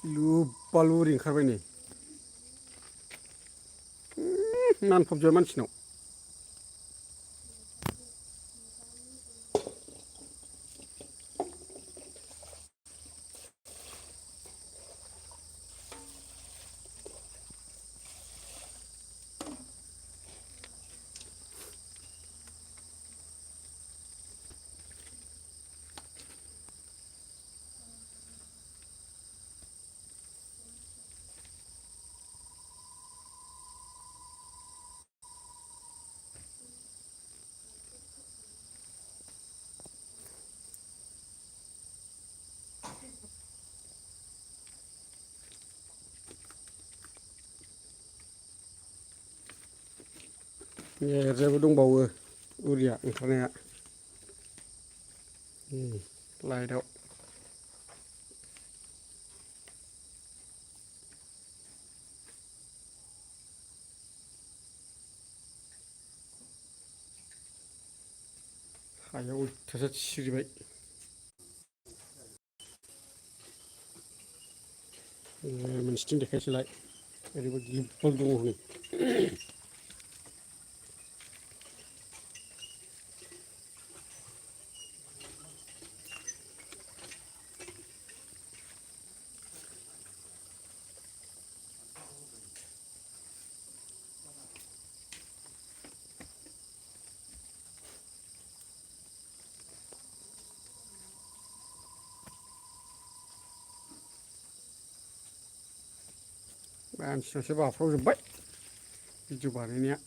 लुबा लुरि ओंखारबाय नै नानफबजोबबाय मानसिनाव एरजायबो दंबावो उरिया ओंखारनाया लाइटआव हायाव अयथासार सिरिबाय मोनसेथिं देखायसैलाय ओरैबायदि लुबा दङ हनै मानसिनावसो बाफ्रावजोब्बाय भिडिअ बानायनाया